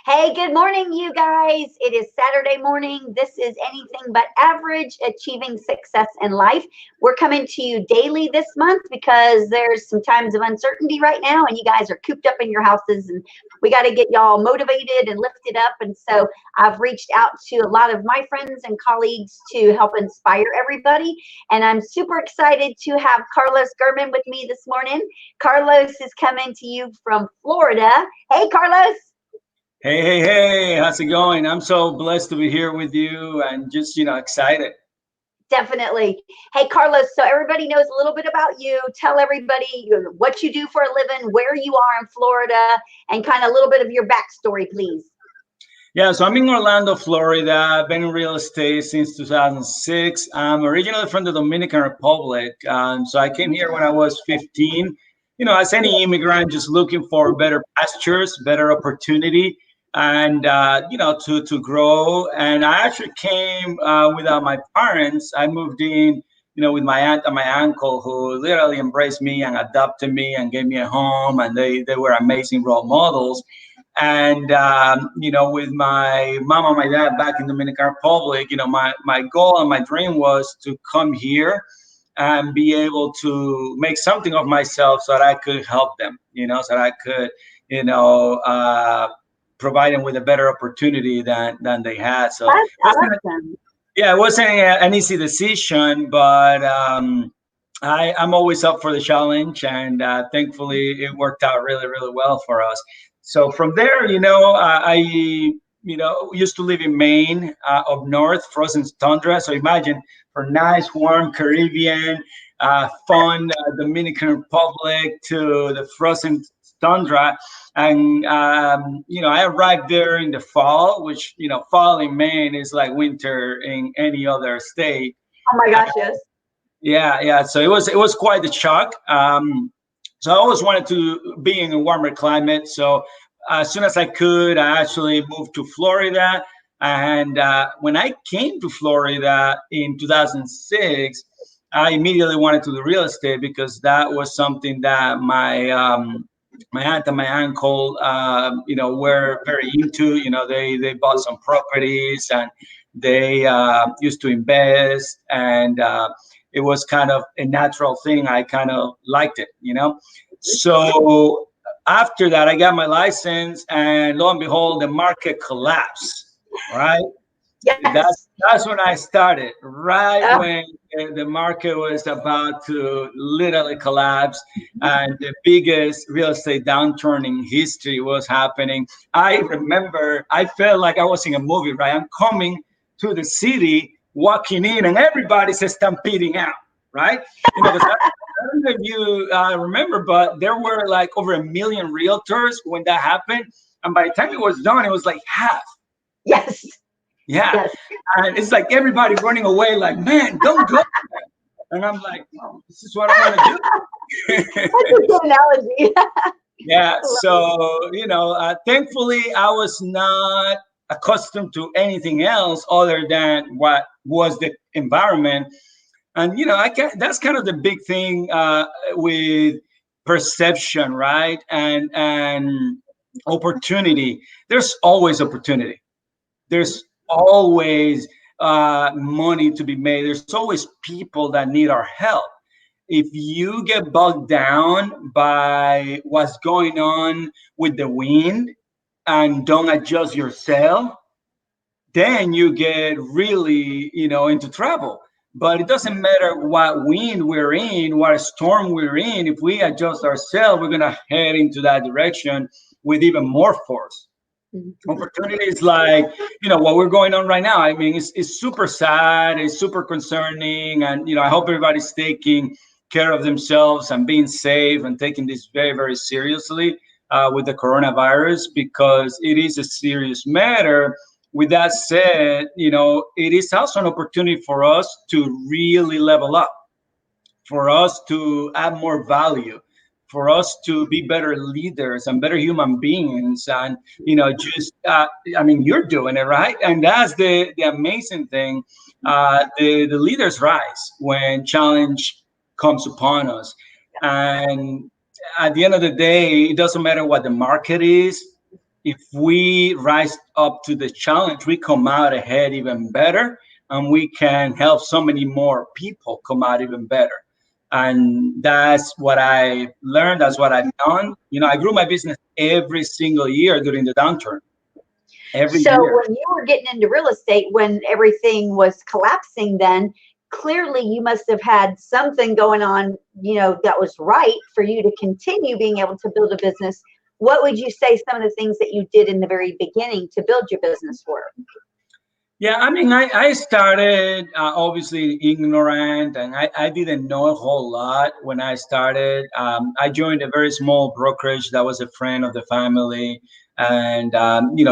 Hey, good morning, you guys. It is Saturday morning. This is Anything But Average, Achieving Success in Life. We're coming to you daily this month because there's some times of uncertainty right now, and you guys are cooped up in your houses, and we got to get y'all motivated and lifted up. And so I've reached out to a lot of my friends and colleagues to help inspire everybody. And I'm super excited to have Carlos Gurman with me this morning. Carlos is coming to you from Florida. Hey, Carlos. Hey, how's it going? I'm so blessed to be here with you and just, excited. Definitely. Hey, Carlos, so everybody knows a little bit about you. Tell everybody what you do for a living, where you are in Florida, and kind of a little bit of your backstory, please. Yeah, so I'm in Orlando, Florida. I've been in real estate since 2006. I'm originally from the Dominican Republic. So I came here when I was 15. As any immigrant, just looking for better pastures, better opportunity, and to grow. And I actually came without my parents. I moved in, with my aunt and my uncle, who literally embraced me and adopted me and gave me a home, and they were amazing role models. And with my mom and my dad back in Dominican Republic, my goal and my dream was to come here and be able to make something of myself so that I could help them, so that I could, provide them with a better opportunity than they had. So That's awesome. yeah, it wasn't an easy decision, but I'm always up for the challenge, and thankfully it worked out really, really well for us. So from there, I used to live in Maine, up north, frozen tundra. So imagine for nice, warm Caribbean, fun Dominican Republic to the frozen tundra. And I arrived there in the fall, which fall in Maine is like winter in any other state. Oh my gosh, yes. Yeah. So it was quite the shock. So I always wanted to be in a warmer climate. So as soon as I could, I actually moved to Florida. And when I came to Florida in 2006, I immediately wanted to do real estate because that was something that my aunt and my uncle, were very into. They bought some properties and they used to invest, and it was kind of a natural thing. I kind of liked it. So after that, I got my license, and lo and behold, the market collapsed. Right. Yes. That's when I started, right Oh, when the market was about to literally collapse, and the biggest real estate downturn in history was happening. I remember I felt like I was in a movie, right? I'm coming to the city, walking in, and everybody's stampeding out, right? Because I don't know if you remember, but there were like over 1 million realtors when that happened, and by the time it was done, it was like half. yes. Yeah. Yes. And it's like everybody running away, like, man, don't go. And I'm like, oh, this is what I want to That's do. a good analogy. Yeah. So, thankfully, I was not accustomed to anything else other than what was the environment. And, that's kind of the big thing with perception, right? And opportunity. There's always opportunity. There's always money to be made. There's always people that need our help. If you get bogged down by what's going on with the wind and don't adjust yourself, then you get really, into trouble. But it doesn't matter what wind we're in, what storm we're in. If we adjust ourselves, we're gonna head into that direction with even more force. Opportunities like what we're going on right now. I mean, it's super sad, it's super concerning, and I hope everybody's taking care of themselves and being safe and taking this very, very seriously with the coronavirus, because it is a serious matter. With that said, it is also an opportunity for us to really level up, for us to add more value, for us to be better leaders and better human beings. And just I mean, you're doing it, right? And that's the amazing thing. The leaders rise when challenge comes upon us. And at the end of the day, it doesn't matter what the market is. if we rise up to the challenge, we come out ahead even better, and we can help so many more people come out even better. And that's what I learned. That's what I've done. I grew my business every single year during the downturn, every So year. when you were getting into real estate, when everything was collapsing, then clearly you must have had something going on, that was right for you to continue being able to build a business. What would you say some of the things that you did in the very beginning to build your business were? Yeah, I mean, I started obviously ignorant, and I didn't know a whole lot when I started. I joined a very small brokerage that was a friend of the family, and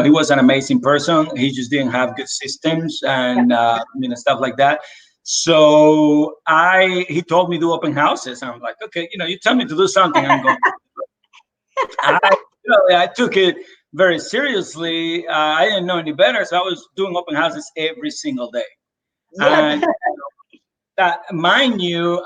he was an amazing person. He just didn't have good systems and stuff like that. So he told me to open houses. I'm like, okay, you tell me to do something, I'm going. I, I took it very seriously. I didn't know any better, so I was doing open houses every single day. Yep. And mind you,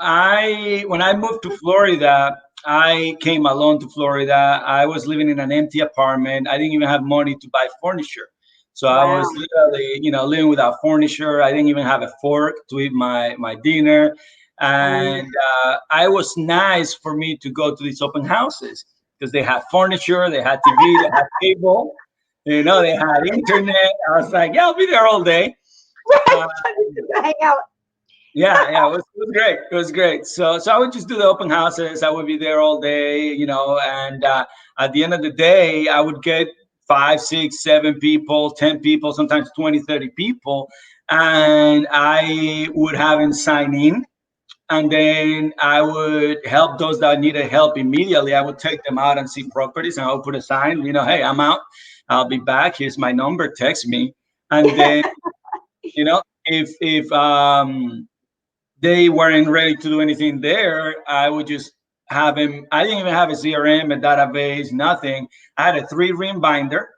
when I moved to Florida, I came alone to Florida. I was living in an empty apartment. I didn't even have money to buy furniture. So I Wow. was literally, living without furniture. I didn't even have a fork to eat my dinner. And I was nice for me to go to these open houses because they had furniture, they had TV, they had cable, they had internet. I was like, yeah, I'll be there all day. Right. Uh, Hang out. yeah, it was great. It was great. So I would just do the open houses. I would be there all day, and at the end of the day, I would get 5, 6, 7 people, 10 people, sometimes 20, 30 people, and I would have them sign in. And then I would help those that needed help immediately. I would take them out and see properties, and I would put a sign, hey, I'm out. I'll be back. Here's my number. Text me. And then, if they weren't ready to do anything there, I would just have him. I didn't even have a CRM, a database, nothing. I had a 3-ring binder,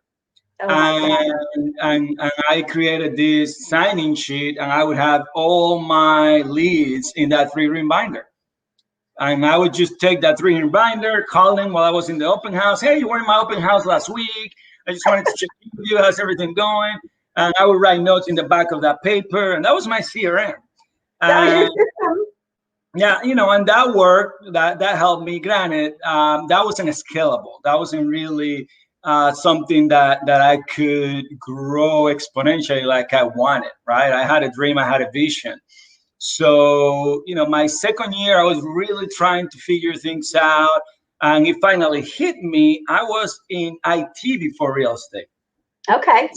Oh my God. and I created this signing sheet, and I would have all my leads in that 3-ring binder. And I would just take that 3-ring binder, call them while I was in the open house. Hey, you were in my open house last week. I just wanted to check in with you. How's everything going? And I would write notes in the back of that paper, and that was my CRM. That was your And system. yeah, and that worked. That helped me. Granted, that wasn't scalable. That wasn't really something that I could grow exponentially like I wanted. Right? I had a dream. I had a vision. So my second year, I was really trying to figure things out, and it finally hit me. I was in IT before real estate. Okay.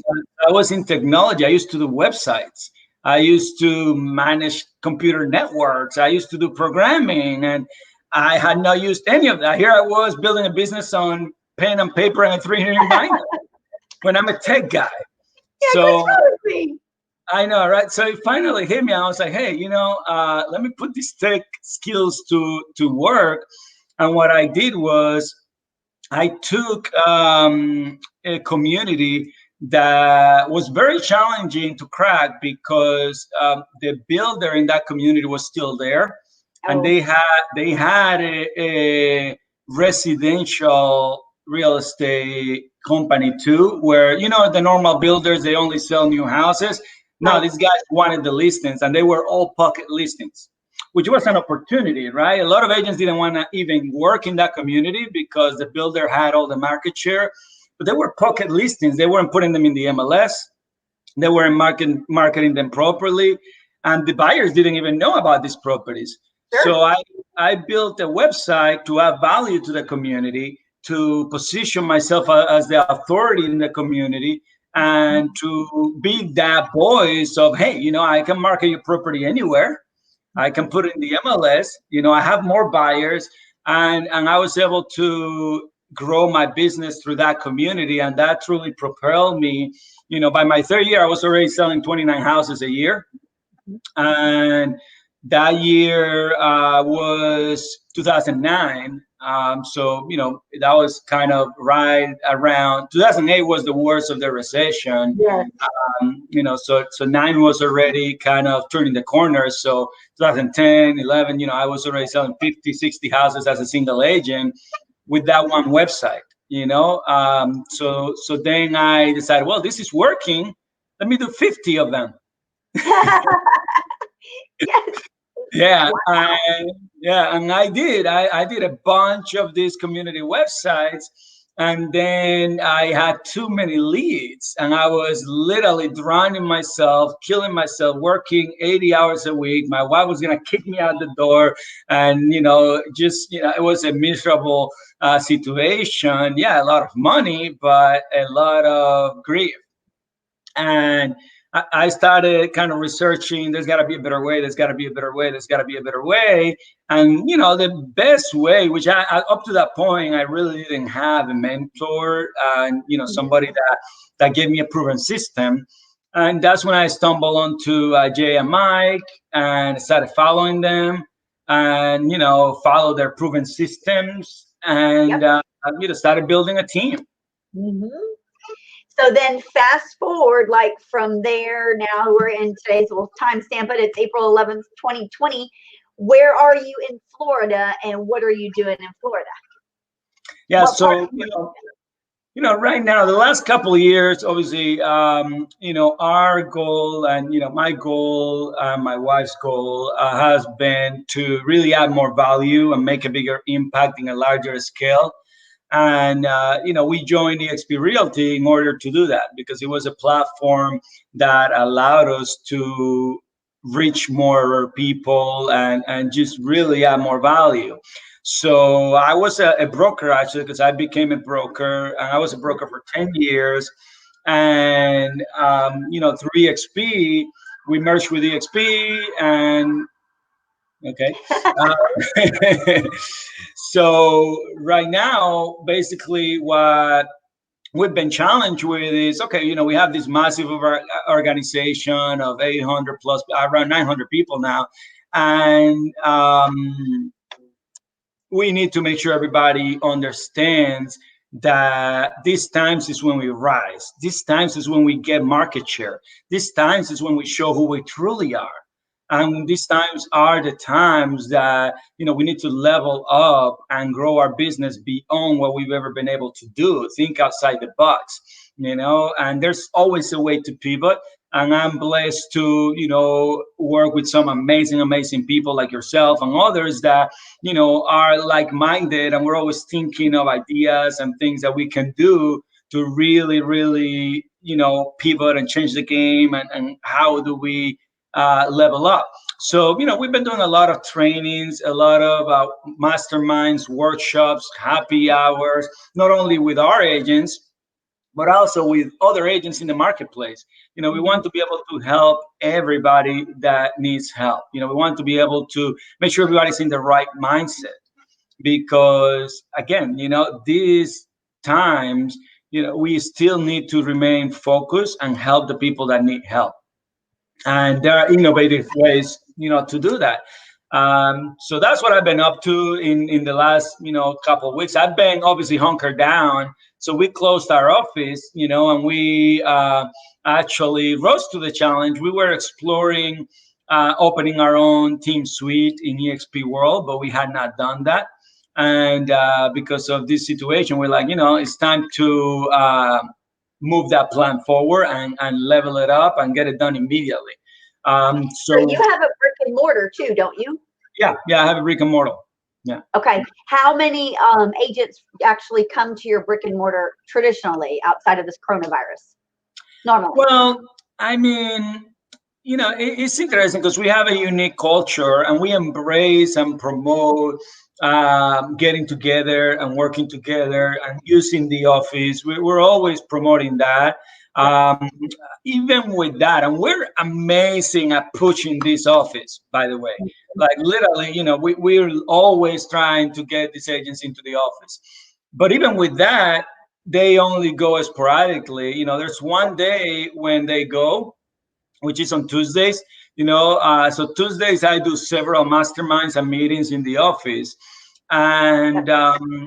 I was in technology. I used to do websites. I used to manage computer networks. I used to do programming, and I had not used any of that. Here I was building a business on pen and paper and a 300 binder when I'm a tech guy. Yeah, So what's wrong with me? I know, right? So it finally hit me. I was like, hey, let me put these tech skills to work. And what I did was I took a community that was very challenging to crack because the builder in that community was still there, and Oh, they had a residential real estate company too, where the normal builders, they only sell new houses. No, right. these guys wanted the listings, and they were all pocket listings, which was an opportunity, right? A lot of agents didn't want to even work in that community because the builder had all the market share, but they were pocket listings. They weren't putting them in the MLS. They weren't marketing them properly, and the buyers didn't even know about these properties. Sure. So I built a website to add value to the community, to position myself as the authority in the community, and to be that voice of, hey, I can market your property anywhere. I can put it in the MLS. I have more buyers, and I was able to grow my business through that community, and that truly propelled me. By my third year, I was already selling 29 houses a year, and that year was 2009. So that was kind of right around 2008 was the worst of the recession. Yes. So 9 was already kind of turning the corner. So 2010, 11, I was already selling 50, 60 houses as a single agent with that one website. So then I decided, well, this is working. Let me do 50 of them. Yes. Yeah, Wow. and I did a bunch of these community websites, and then I had too many leads, and I was literally drowning myself, killing myself, working 80 hours a week. My wife was gonna kick me out the door, and just it was a miserable situation. Yeah, a lot of money, but a lot of grief. And I started kind of researching. There's got to be a better way. There's got to be a better way. There's got to be a better way. And the best way, which up to that point, I really didn't have a mentor and somebody that gave me a proven system. And that's when I stumbled onto Jay and Mike and started following them, and follow their proven systems, Yep. and started building a team. Hmm. So then fast forward, like from there, now we're in today's timestamp, but it's April 11th, 2020. Where are you in Florida and what are you doing in Florida? Yeah, What part so of Florida? right now, the last couple of years, obviously, our goal, and my goal, my wife's goal, has been to really add more value and make a bigger impact in a larger scale. And we joined EXP Realty in order to do that, because it was a platform that allowed us to reach more people and just really add more value. So I was a broker, actually, because I became a broker, and I was a broker for 10 years. And through EXP, we merged with EXP, and okay. Uh, so right now, basically, what we've been challenged with is, okay, we have this massive organization of 800 plus, around 900 people now, and we need to make sure everybody understands that these times is when we rise. These times is when we get market share. These times is when we show who we truly are. And these times are the times that we need to level up and grow our business beyond what we've ever been able to do. Think outside the box, and there's always a way to pivot. And I'm blessed to work with some amazing people like yourself and others that are like-minded, and we're always thinking of ideas and things that we can do to really pivot and change the game, and how do we level up. So we've been doing a lot of trainings, a lot of masterminds, workshops, happy hours, not only with our agents but also with other agents in the marketplace. We Mhm. want to be able to help everybody that needs help. We want to be able to make sure everybody's in the right mindset, because again, these times, we still need to remain focused and help the people that need help. And there are innovative ways, to do that. So that's what I've been up to in the last, couple of weeks. I've been obviously hunkered down. So we closed our office, and we actually rose to the challenge. We were exploring opening our own team suite in EXP World, but we had not done that. And because of this situation, we're like, it's time to move that plan forward, and level it up and get it done immediately. So you So have a brick and mortar too, don't you? yeah, I have a brick and mortar. Yeah. Okay. How many agents actually come to your brick and mortar traditionally outside of this coronavirus? Normally. Well, I mean, it's interesting because we have a unique culture, and we embrace and promote getting together and working together and using the office. We're always promoting that. Yep. Even with that, and we're amazing at pushing this office, by the way. Like literally, we're always trying to get these agents into the office. But even with that, they only go sporadically. There's one day when they go, which is on Tuesdays. So Tuesdays I do several masterminds and meetings in the office, and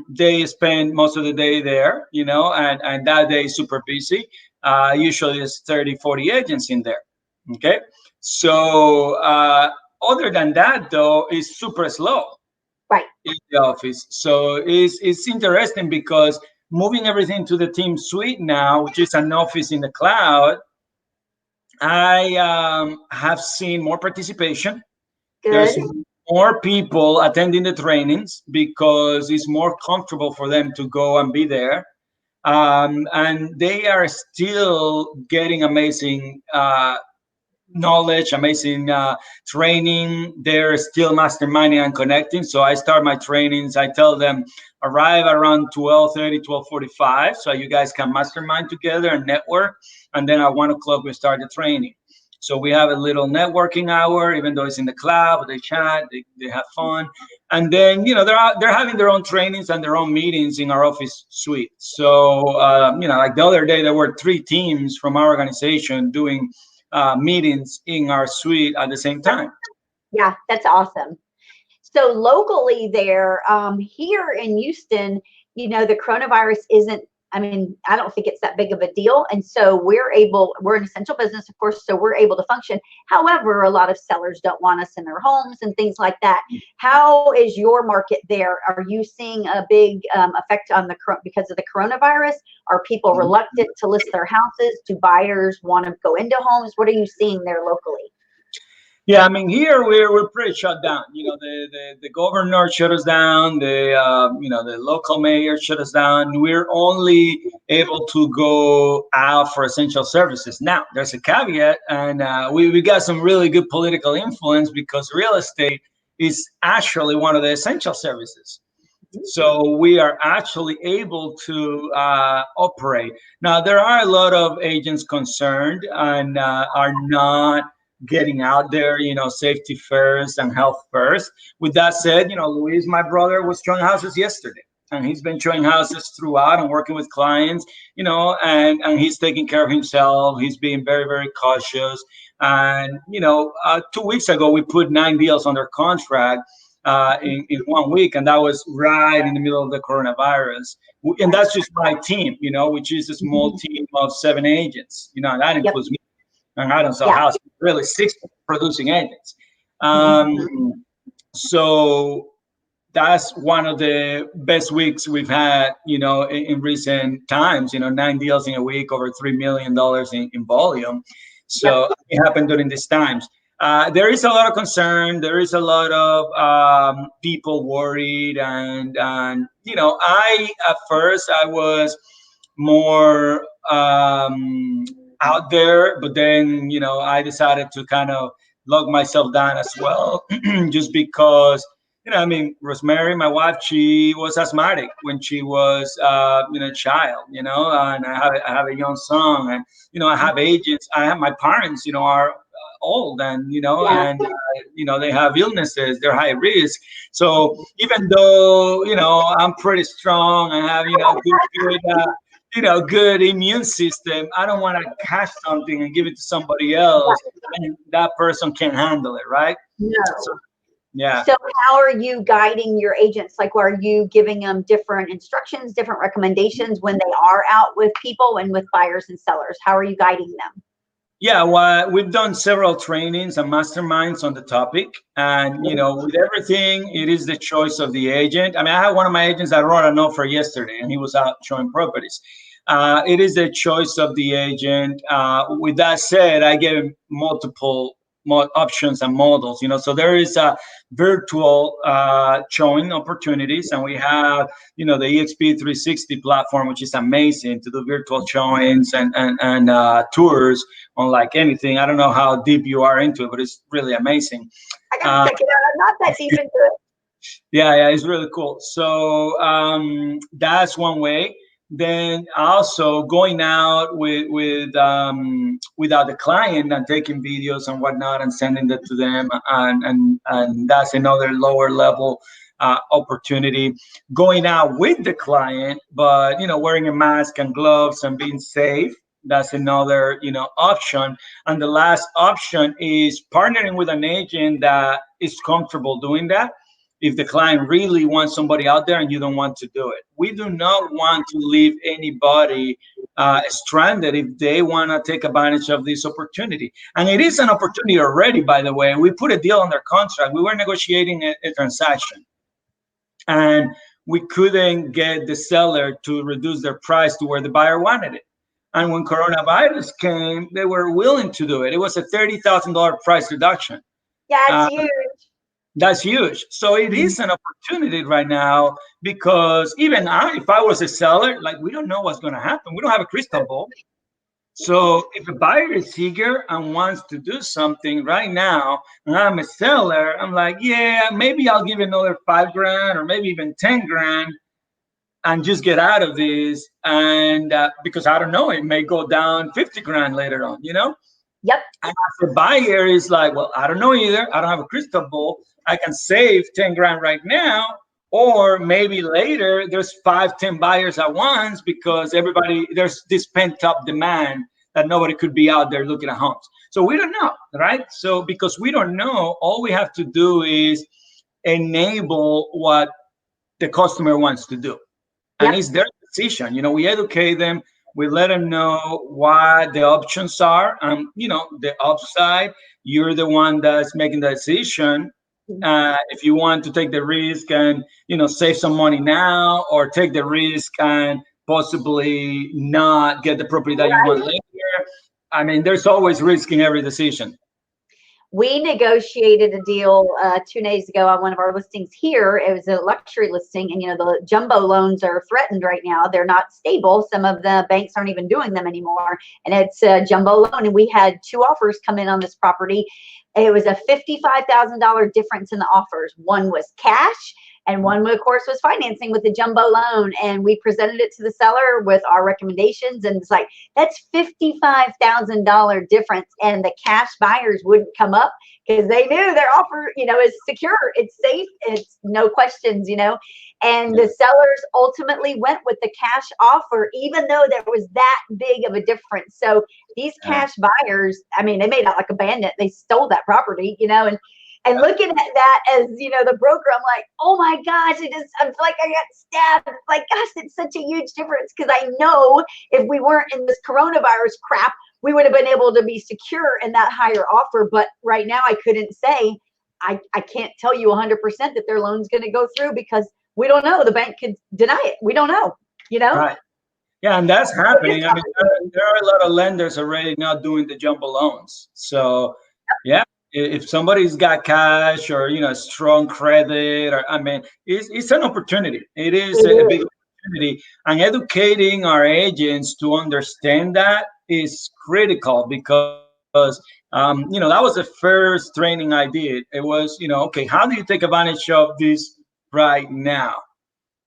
they spend most of the day there. And that day is super busy. Usually it's 30, 40 agents in there. Okay, so other than that, though, it's super slow Right. in the office. So it's interesting because moving everything to the team suite now, which is an office in the cloud, I have seen more participation. There's Good. more people attending the trainings because it's more comfortable for them to go and be there. And they are still getting amazing knowledge, amazing training. They're still masterminding and connecting. So I start my trainings. I tell them arrive around 12:30, 12:45, so you guys can mastermind together and network. And then at 1 o'clock we start the training. So we have a little networking hour, even though it's in the cloud. They chat, they have fun, and then they're having their own trainings and their own meetings in our office suite. So like the other day, there were 3 teams from our organization doing meetings in our suite at the same time. Yeah, that's awesome. So locally there, here in Houston, the coronavirus isn't, I mean, I don't think it's that big of a deal. And so we're an essential business, of course, so we're able to function. However, a lot of sellers don't want us in their homes and things like that. How is your market there? Are you seeing a big effect on because of the coronavirus? Are people reluctant to list their houses? Do buyers want to go into homes? What are you seeing there locally? Yeah, I mean here we're pretty shut down. The governor shut us down. The local mayor shut us down. We're only able to go out for essential services. Now there's a caveat, and we got some really good political influence because real estate is actually one of the essential services. So we are actually able to operate. Now, there are a lot of agents concerned and are not getting out there, safety first and health first. With that said, Luis, my brother, was showing houses yesterday. And he's been showing houses throughout and working with clients, and he's taking care of himself. He's being very, very cautious. And, 2 weeks ago, we put 9 deals under contract in 1 week, and that was right in the middle of the coronavirus. And that's just my team, which is a small team of 7 agents, and that includes me. And I don't sell houses, really 6 producing agents. So that's one of the best weeks we've had, in recent times. 9 deals in a week, over $3 million in volume. So it happened during these times. There is a lot of concern. There is a lot of people worried, and I at first I was more out there, but then I decided to kind of lock myself down as well, just because. I mean, Rosemary, my wife, she was asthmatic when she was, a child, and I have a young son, and, I have agents. I have my parents, are old, and, they have illnesses, they're high risk. So even though, I'm pretty strong, I have, good immune system, I don't want to catch something and give it to somebody else, and that person can't handle it, right? No. So, yeah. So how are you guiding your agents? Like, are you giving them different instructions, different recommendations when they are out with people and with buyers and sellers? How are you guiding them? Yeah, well, we've done several trainings and masterminds on the topic. And, with everything, it is the choice of the agent. I mean, I had one of my agents that wrote an offer yesterday, and he was out showing properties. It is the choice of the agent. With that said, I gave him multiple options and models. So there is a virtual showing opportunities, and we have the EXP 360 platform, which is amazing to do virtual showings and tours unlike anything. I don't know how deep you are into it, but it's really amazing. I gotta check it out. I'm not that deep into it. Yeah, it's really cool. So that's one way. Then also going out without the client and taking videos and whatnot and sending that to them, and that's another lower level opportunity. Going out with the client, but wearing a mask and gloves and being safe. That's another option. And the last option is partnering with an agent that is comfortable doing that. If the client really wants somebody out there and you don't want to do it, we do not want to leave anybody stranded if they want to take advantage of this opportunity. And it is an opportunity already, by the way. We put a deal on their contract. We were negotiating a transaction, and we couldn't get the seller to reduce their price to where the buyer wanted it. And when coronavirus came, they were willing to do it. It was a $30,000 price reduction. Yeah, it's Uh, huge. that's huge. So it is an opportunity right now because even if I was a seller, like we don't know what's going to happen. We don't have a crystal ball. So if a buyer is eager and wants to do something right now, and I'm a seller, I'm like, yeah, maybe I'll give another 5 grand or maybe even 10 grand and just get out of this. And because I don't know, it may go down 50 grand later on, you know? Yep. And as a buyer is like, well, I don't know either. I don't have a crystal ball. I can save 10 grand right now, or maybe later there's 5, 10 buyers at once because there's this pent up demand that nobody could be out there looking at homes. So we don't know, right? So because we don't know, all we have to do is enable what the customer wants to do, and Yep. it's their decision. We educate them, we let them know what the options are, and the upside, you're the one that's making the decision. If you want to take the risk and save some money now, or take the risk and possibly not get the property that you want Right. later. I mean, there's always risk in every decision. We negotiated a deal 2 days ago on one of our listings here. It was a luxury listing, and the jumbo loans are threatened right now. They're not stable. Some of the banks aren't even doing them anymore, and it's a jumbo loan. And we had 2 offers come in on this property. It was a $55,000 difference in the offers. One was cash, and one, of course, was financing with the jumbo loan. And we presented it to the seller with our recommendations, and it's like, that's $55,000 difference, and the cash buyers wouldn't come up because they knew their offer, is secure, it's safe, it's no questions, and the sellers ultimately went with the cash offer, even though there was that big of a difference. So these cash buyers, I mean, they made out like a bandit. They stole that property, and looking at that as, the broker, I'm like, oh my gosh, I feel like I got stabbed. Like, gosh, it's such a huge difference, because I know if we weren't in this coronavirus crap, we would have been able to be secure in that higher offer. But right now I couldn't say, I can't tell you 100% that their loan's going to go through, because we don't know. The bank could deny it. We don't know, Right. Yeah, and that's happening. I mean, there are a lot of lenders already now doing the jumbo loans. So, yeah, if somebody's got cash or strong credit, or I mean, it's an opportunity. It is a big opportunity, and educating our agents to understand that is critical because that was the first training I did. It was okay, how do you take advantage of this right now?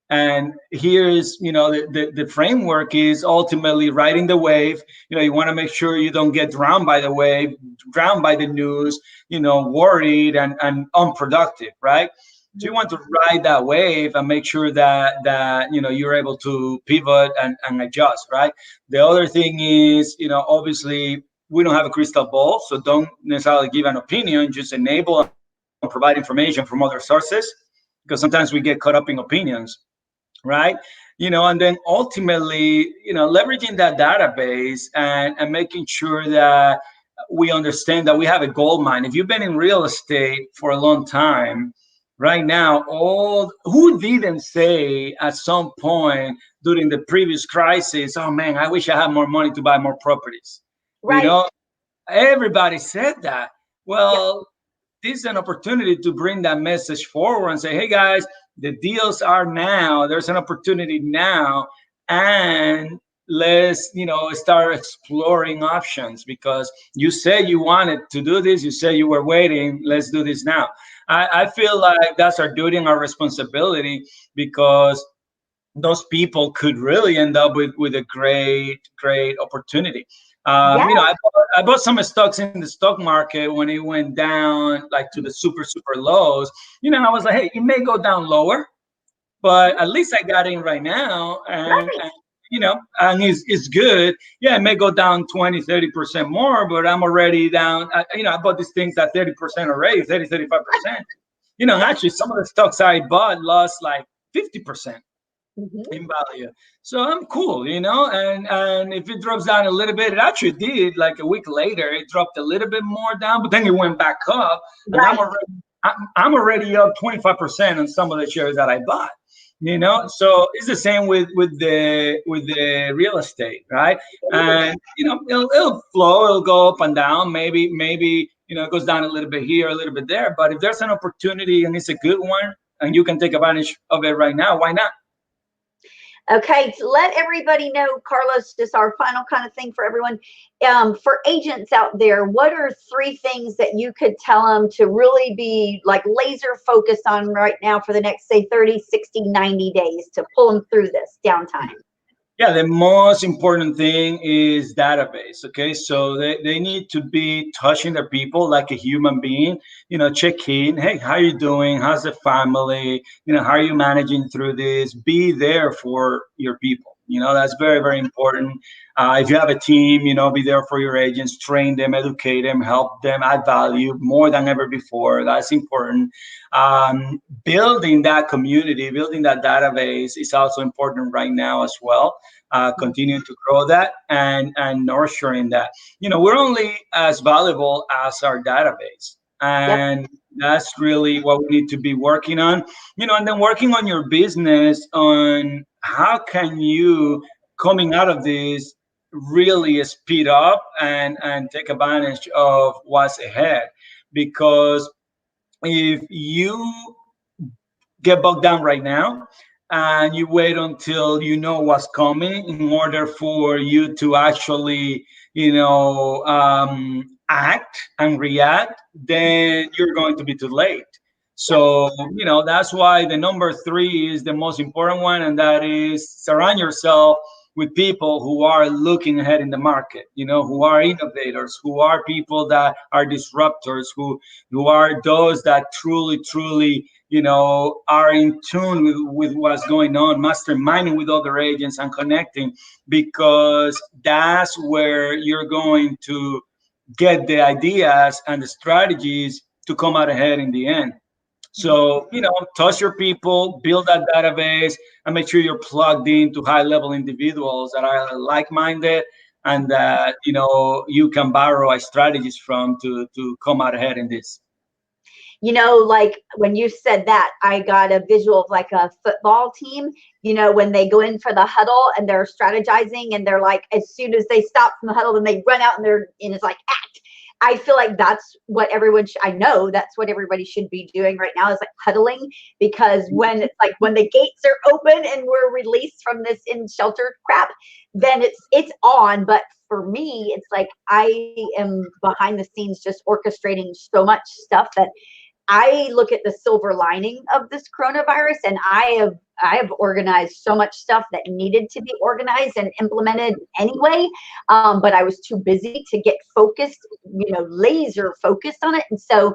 And here is the framework is ultimately riding the wave. You want to make sure you don't get drowned by the wave, drowned by the news, worried and unproductive, right? So you want to ride that wave and make sure that you're able to pivot and adjust, right? The other thing is, obviously we don't have a crystal ball, so don't necessarily give an opinion, just enable and provide information from other sources, because sometimes we get caught up in opinions, right? And then ultimately, leveraging that database and making sure that we understand that we have a gold mine. If you've been in real estate for a long time, right now, who didn't say at some point during the previous crisis, oh man, I wish I had more money to buy more properties. Right. Everybody said that. Yep. Well, this is an opportunity to bring that message forward and say, hey guys, the deals are now. There's an opportunity now, and let's start exploring options, because you said you wanted to do this. You said you were waiting. Let's do this now. I feel like that's our duty and our responsibility, because those people could really end up with a great opportunity. Yeah. I bought some stocks in the stock market when it went down like to the super lows. I was like, hey, it may go down lower, but at least I got in right now, Right. and it's good. Yeah, it may go down 20-30% more, but I'm already down. I bought these things at 30% already, 30-35%. Actually some of the stocks I bought lost like 50% in value. So I'm cool, and if it drops down a little bit, it actually did like a week later, it dropped a little bit more down, but then it went back up, and Right. I'm already up 25% on some of the shares that I bought. So it's the same with the real estate, right? And it'll flow, it'll go up and down. Maybe it goes down a little bit here, a little bit there, but if there's an opportunity and it's a good one and you can take advantage of it right now, why not? Okay, to let everybody know, Carlos, just our final kind of thing for everyone. For agents out there, what are three things that you could tell them to really be like laser focused on right now for the next, say, 30, 60, 90 days to pull them through this downtime? Yeah, the most important thing is database. Okay, so they need to be touching their people like a human being. Check in. Hey, how you doing? How's the family? How are you managing through this? Be there for your people. That's very, very important. If you have a team, be there for your agents, train them, educate them, help them, add value more than ever before. That's important. Building that community, building that database is also important right now as well. Continuing to grow that and nurturing that. We're only as valuable as our database, Yep. and that's really what we need to be working on. And then working on your business on how can you coming out of this really speed up and take advantage of what's ahead, because if you get bogged down right now and you wait until you know what's coming in order for you to actually act and react, then you're going to be too late. Yep. So that's why the number three is the most important one, and that is surround yourself with people who are looking ahead in the market, who are innovators, who are people that are disruptors, who are those that truly are in tune with what's going on, masterminding with other agents and connecting, because that's where you're going to get the ideas and the strategies to come out ahead in the end. So, touch your people, build that database, and make sure you're plugged into high level individuals that are like minded and that, you can borrow strategies from to come out ahead in this. Like when you said that, I got a visual of like a football team, when they go in for the huddle and they're strategizing and they're like, as soon as they stop from the huddle, then they run out and it's like, act. I feel like that's what I know that's what everybody should be doing right now is like huddling, because when it's like when the gates are open and we're released from this in shelter crap, then it's on. But for me, it's like I am behind the scenes just orchestrating so much stuff that I look at the silver lining of this coronavirus, and I have organized so much stuff that needed to be organized and implemented anyway, but I was too busy to get focused, laser focused on it. And so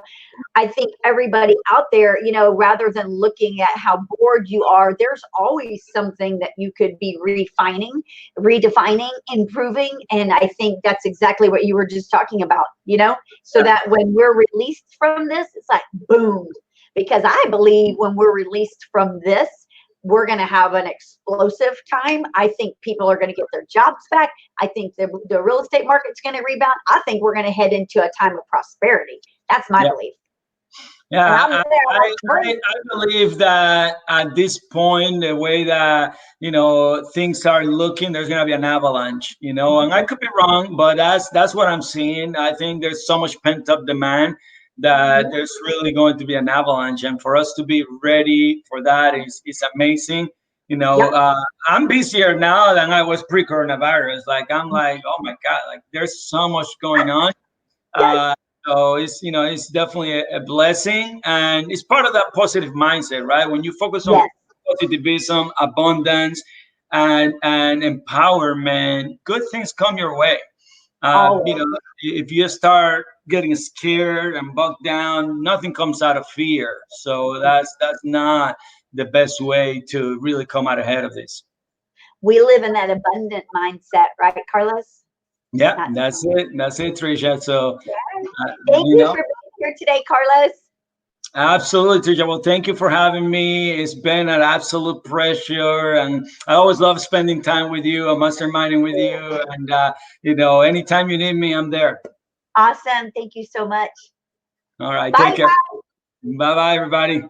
I think everybody out there, rather than looking at how bored you are, there's always something that you could be refining, redefining, improving. And I think that's exactly what you were just talking about, so that when we're released from this, it's like boom. Because I believe when we're released from this, we're going to have an explosive time. I think people are going to get their jobs back. I think the real estate market's going to rebound. I think we're going to head into a time of prosperity. That's my Yeah. belief. And Yeah, I'm there. I believe that at this point, the way that things are looking, there's gonna be an avalanche. And I could be wrong, but that's what I'm seeing. I think there's so much pent up demand that there's really going to be an avalanche, and for us to be ready for that is amazing. Yep. I'm busier now than I was pre-coronavirus. Like I'm like, oh my god, like there's so much going on. Yes. Uh, so it's definitely a blessing, and it's part of that positive mindset, right? When you focus on Yes. positivism, abundance, and empowerment, good things come your way. Always. If you start getting scared and bogged down, nothing comes out of fear. So that's not the best way to really come out ahead of this. We live in that abundant mindset, right, Carlos? Yeah, That's, that's it. That's it, Tricia. So, thank you you know, for being here today, Carlos. absolutely, Tricia. Well, thank you for having me. It's been an absolute pleasure, and I always love spending time with you, masterminding with you, and anytime you need me, I'm there. Awesome. Thank you so much. All right, take Bye. care. Bye, bye, everybody.